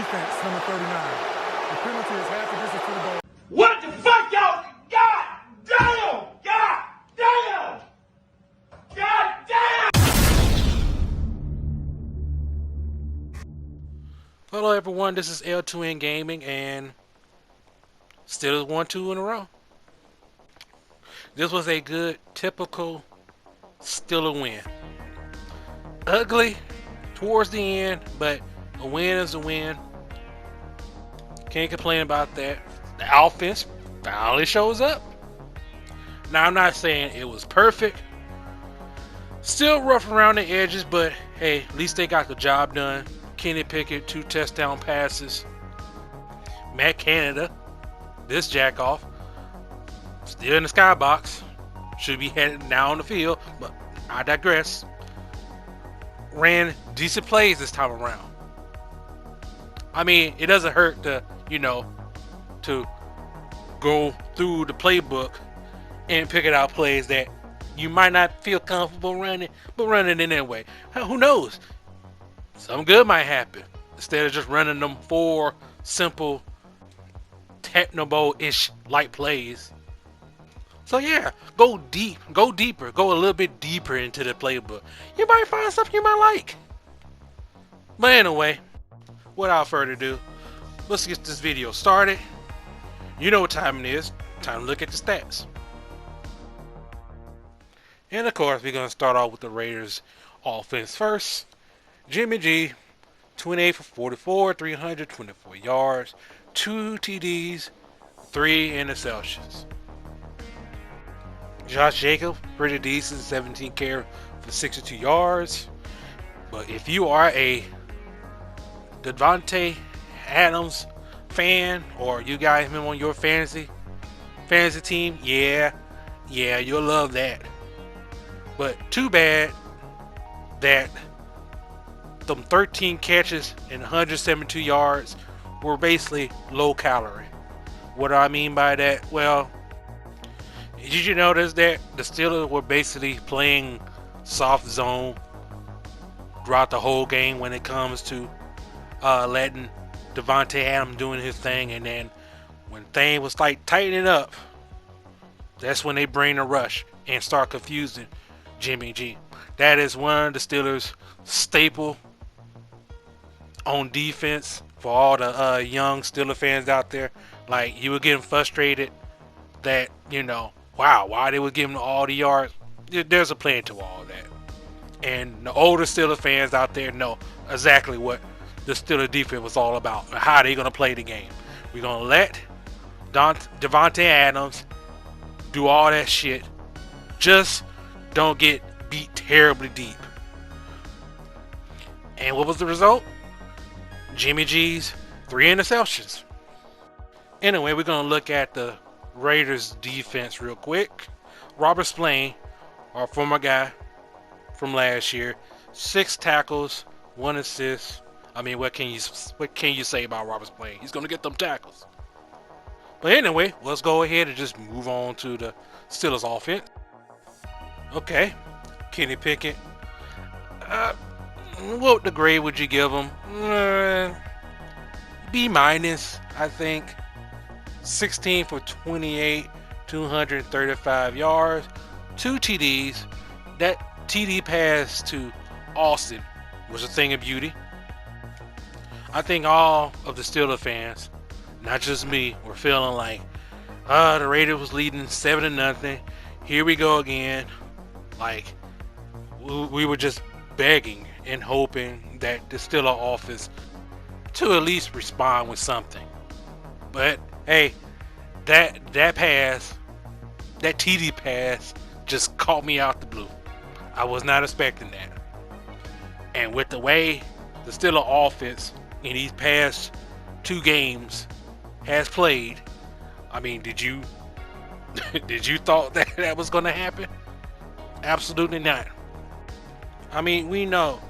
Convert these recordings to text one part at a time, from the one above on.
defense, number 39. The penalty is half the distance to the goal. What the fuck, y'all? God damn! God damn! God damn! Hello everyone, this is L2N Gaming and Steelers 1-2 in a row. This was a good, typical Steeler win. Ugly towards the end, but a win is a win. Can't complain about that. The offense finally shows up. Now, I'm not saying it was perfect. Still rough around the edges, but hey, at least they got the job done. Kenny Pickett, 2 touchdown passes. Matt Canada, this jackoff, still in the skybox. Should be headed now on the field, but I digress. Ran decent plays this time around. I mean, it doesn't hurt to, to go through the playbook and pick out plays that you might not feel comfortable running, but running it anyway. Who knows? Something good might happen instead of just running them 4 simple technical-ish light plays. So yeah, go deep, go deeper, go a little bit deeper into the playbook. You might find something you might like. But anyway, without further ado, let's get this video started. You know what time it is. Time to look at the stats. And of course, we're going to start off with the Raiders offense first. Jimmy G, 28 for 44, 324 yards, 2 TDs, 3 interceptions. Josh Jacobs, pretty decent, 17 carries for 62 yards. But if you are a Devante Adams fan, or you guys him on your fantasy team, yeah, you'll love that. But too bad that them 13 catches and 172 yards were basically low calorie. What do I mean by that? Well, did you notice that the Steelers were basically playing soft zone throughout the whole game when it comes to letting Devante Adams doing his thing, and then when things was like tightening up, that's when they bring the rush and start confusing Jimmy G. That is one of the Steelers' staple on defense for all the young Steeler fans out there. Like, you were getting frustrated that, wow, why they were giving all the yards. There's a plan to all that. And the older Steeler fans out there know exactly what the Steeler defense was all about, and how they're going to play the game. We're going to let Devante Adams do all that shit. Just don't get beat terribly deep. And what was the result? Jimmy G's 3 interceptions. Anyway, we're going to look at the Raiders defense real quick. Robert Spillane, our former guy from last year, 6 tackles, 1 assist. I mean, what can you say about Robert Spillane? He's going to get them tackles. But anyway, let's go ahead and just move on to the Steelers offense. Okay, Kenny Pickett. What the grade would you give him? B-, I think. 16 for 28, 235 yards, 2 TDs. That TD pass to Austin was a thing of beauty. I think all of the Steelers fans, not just me, were feeling like, the Raiders was leading 7-0. Here we go again. Like, we were just begging and hoping that the Steelers offense to at least respond with something. But hey, that pass, that TD pass, just caught me out the blue. I was not expecting that. And with the way the Steelers offense in these past 2 games has played, I mean, did you thought that was going to happen? Absolutely not. I mean, we know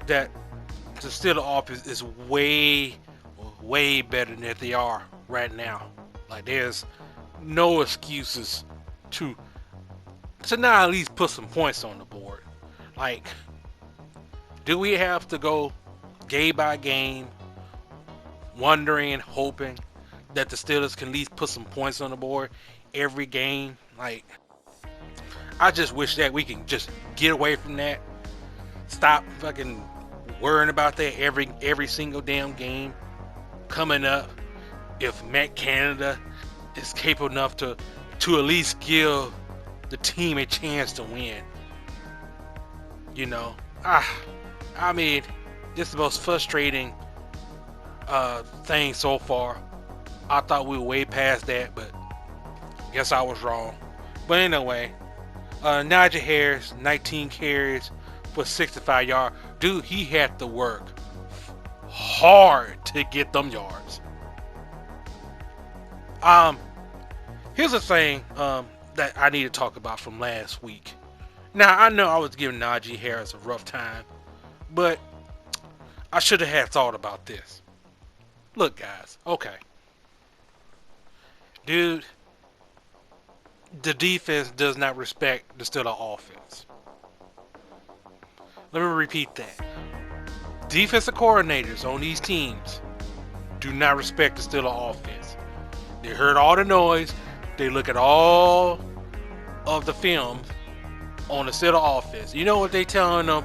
that the Steelers offense is way better than they are right now. Like, there's no excuses to not at least put some points on the board. Like, do we have to go game by game wondering and hoping that the Steelers can at least put some points on the board every game. Like, I just wish that we can just get away from that. Stop fucking worrying about that every single damn game coming up. If Matt Canada is capable enough to at least give the team a chance to win. You know, I mean, this is the most frustrating thing so far. I thought we were way past that, but guess I was wrong. But anyway, Najee Harris, 19 carries for 65 yards. Dude, he had to work hard to get them yards. Here's the thing that I need to talk about from last week. Now, I know I was giving Najee Harris a rough time, but I should have had thought about this. Look, guys, okay. Dude, the defense does not respect the Steelers offense. Let me repeat that. Defensive coordinators on these teams do not respect the Steelers offense. They heard all the noise. They look at all of the film on the Steelers offense. You know what they telling them?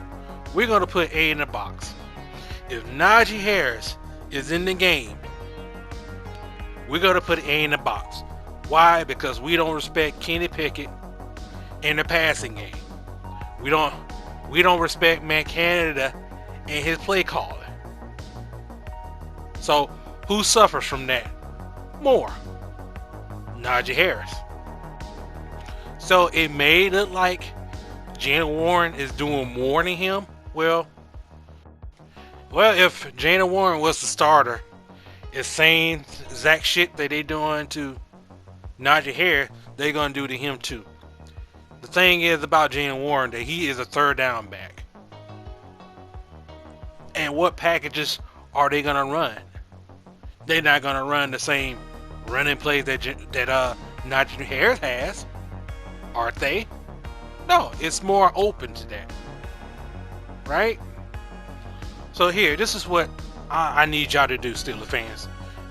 We're going to put A in the box. If Najee Harris is in the game, we're going to put A in the box. Why? Because we don't respect Kenny Pickett in the passing game. We don't respect Matt Canada and his play calling. So who suffers from that more? Najee Harris. So it may look like Jaylen Warren is doing more than him. Well, if Jaylen Warren was the starter, it's same exact shit that they doing to Najee Harris, they're gonna do to him too. The thing is about Jaylen Warren that he is a third down back. And what packages are they gonna run? They're not gonna run the same running plays that Najee Harris has, aren't they? No, it's more open to that, right? So here, this is what I need y'all to do, Steelers fans.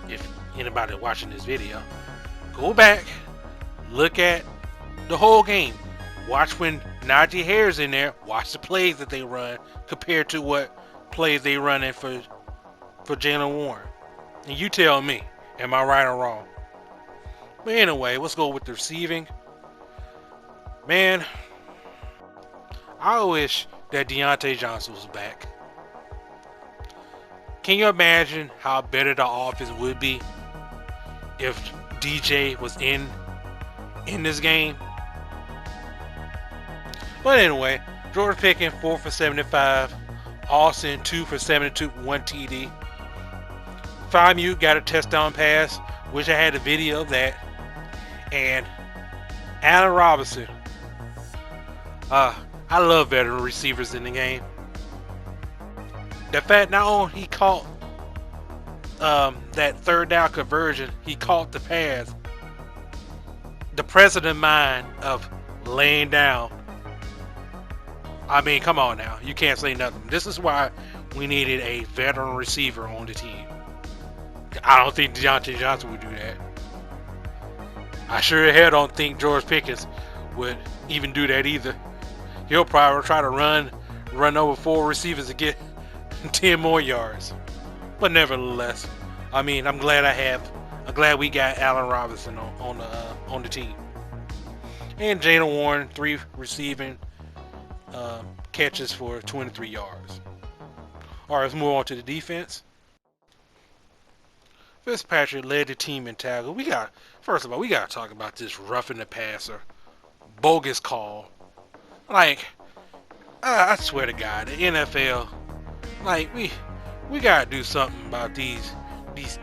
If anybody watching this video, go back, look at the whole game. Watch when Najee Harris in there. Watch the plays that they run compared to what plays they running for Jaylen Warren. And you tell me, am I right or wrong? But anyway, let's go with the receiving. Man, I wish that Devante Johnson was back. Can you imagine how better the offense would be if DJ was in this game? But anyway, George Pickens 4 for 75, Austin 2 for 72, 1 TD. Famu got a touchdown pass. Wish I had a video of that. And Allen Robinson. I love veteran receivers in the game. The fact not only he caught that third down conversion, he caught the pass. The president mind of laying down. I mean, come on now. You can't say nothing. This is why we needed a veteran receiver on the team. I don't think Devante Johnson would do that. I sure hell don't think George Pickens would even do that either. He'll probably try to run over 4 receivers to get 10 more yards. But nevertheless, I mean, I'm glad we got Allen Robinson on the team. And Jaylen Warren, 3 receiving catches for 23 yards. All right, let's move on to the defense. Fitzpatrick led the team in tackle. First of all, we got to talk about this roughing the passer, bogus call. Like, I swear to God, the NFL, like, we got to do something about these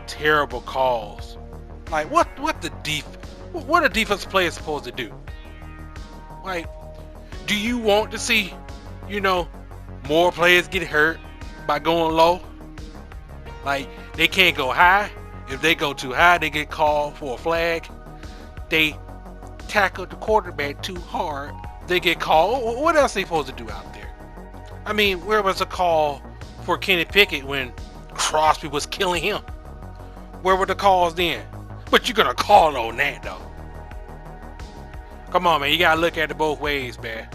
terrible calls. Like, what a defense player is supposed to do? Like, do you want to see, more players get hurt by going low? Like, they can't go high. If they go too high, they get called for a flag. They tackle the quarterback too hard, they get called. What else are they supposed to do out there? I mean, where was the call for Kenny Pickett when Crosby was killing him? Where were the calls then? But you're gonna call on that though. Come on, man. You gotta look at it both ways, man.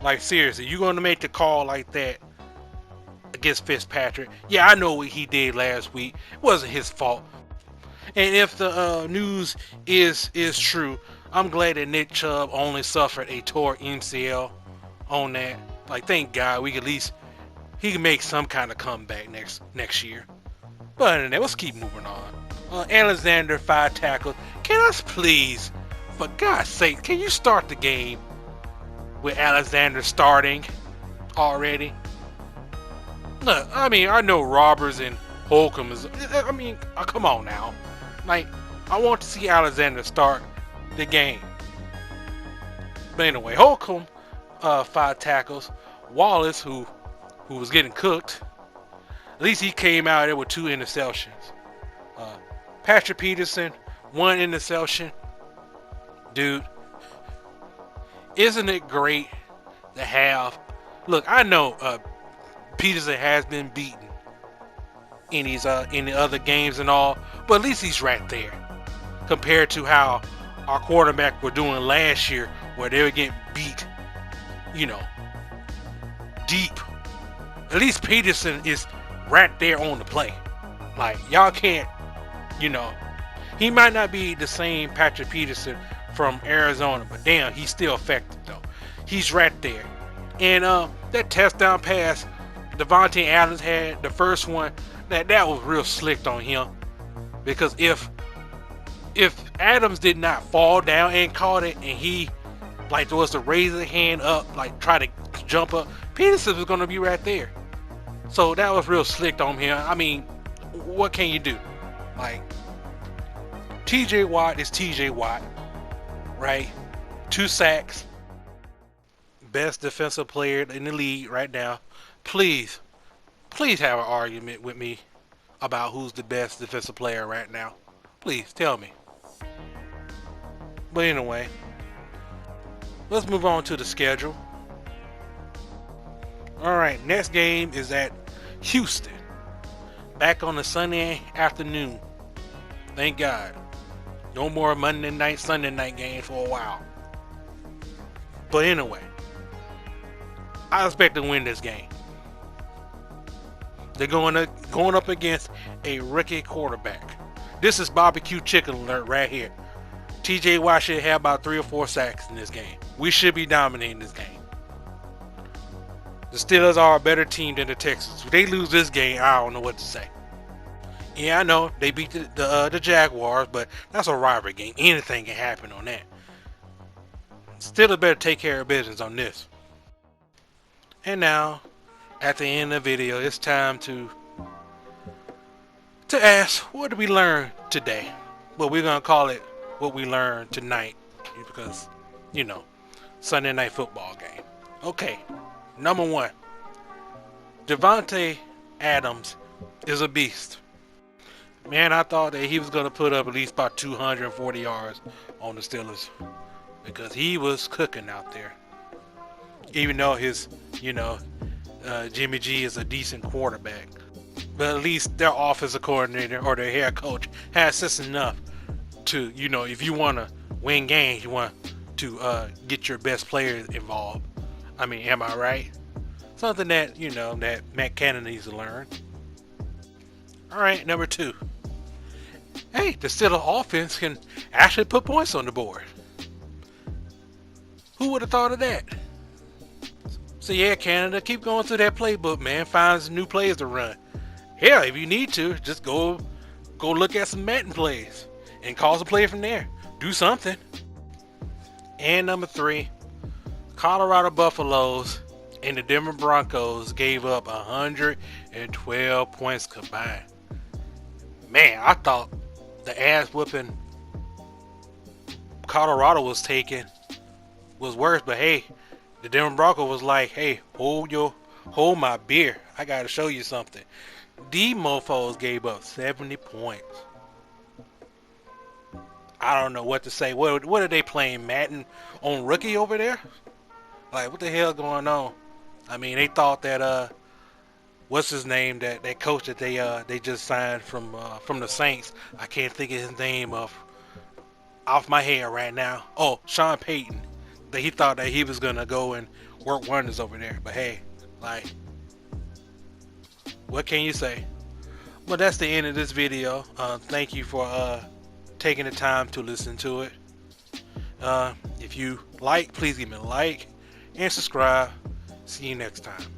Like seriously, you're gonna make the call like that against Fitzpatrick? Yeah, I know what he did last week. It wasn't his fault. And if the news is true, I'm glad that Nick Chubb only suffered a torn MCL on that. Like, thank God he can make some kind of comeback next year. But other than that, let's keep moving on. Alexander 5 tackles. Can us please, for God's sake, can you start the game with Alexander starting already? Look, I mean, I know Roberts and Holcomb is. I mean, come on now. Like, I want to see Alexander start the game. But anyway, Holcomb, 5 tackles. Wallace, who was getting cooked, at least he came out there with 2 interceptions. Patrick Peterson, 1 interception. Dude, isn't it great to have? Look, I know Peterson has been beaten in the other games and all, but at least he's right there compared to how our quarterback were doing last year, where they were getting beat, deep. At least Peterson is right there on the play. Like, y'all can't, he might not be the same Patrick Peterson from Arizona, but damn, he's still effective though. He's right there. And that touchdown pass Devante Adams had, the first one, that was real slick on him. Because if Adams did not fall down and caught it, and he was to raise his hand up, like try to jump up, Peterson was gonna be right there. So that was real slick on him. I mean, what can you do? Like, TJ Watt is TJ Watt, right? 2 sacks, best defensive player in the league right now. Please have an argument with me about who's the best defensive player right now. Please tell me. But anyway, let's move on to the schedule. Alright, next game is at Houston. Back on a Sunday afternoon. Thank God. No more Monday night, Sunday night games for a while. But anyway, I expect to win this game. They're going up against a rookie quarterback. This is barbecue chicken alert right here. TJ Watt should have about 3 or 4 sacks in this game. We should be dominating this game. The Steelers are a better team than the Texans. If they lose this game, I don't know what to say. Yeah, I know they beat the Jaguars, but that's a rivalry game. Anything can happen on that. Steelers better take care of business on this. And now, at the end of the video, it's time to ask, what did we learn today? Well, we're going to call it what we learned tonight, because, Sunday night football game. Okay, number 1, Devante Adams is a beast. Man, I thought that he was going to put up at least about 240 yards on the Steelers, because he was cooking out there. Even though his, Jimmy G is a decent quarterback. But at least their offensive coordinator or their head coach has sense enough to, if you want to win games, you want to get your best players involved. I mean, am I right? Something that, that Matt Cannon needs to learn. All right, number 2. Hey, the Steelers offense can actually put points on the board. Who would have thought of that? So yeah, Canada, keep going through that playbook, man. Find some new plays to run. Hell, if you need to, just go look at some Madden plays and call a play from there. Do something. And number 3, Colorado Buffaloes and the Denver Broncos gave up 112 points combined. Man, I thought the ass whooping Colorado was taking was worse, but hey, the Denver Broncos was like, hey, hold my beer. I gotta show you something. These mofos gave up 70 points. I don't know what to say. What are they playing, Madden on rookie over there? Like, what the hell going on? I mean, they thought that what's his name, that coach that they just signed from the Saints. I can't think of his name off my head right now. Oh, Sean Payton. That he thought that he was gonna go and work wonders over there. But hey, like, what can you say? Well, that's the end of this video. Thank you for taking the time to listen to it. If you like, please give me a like and subscribe. See you next time.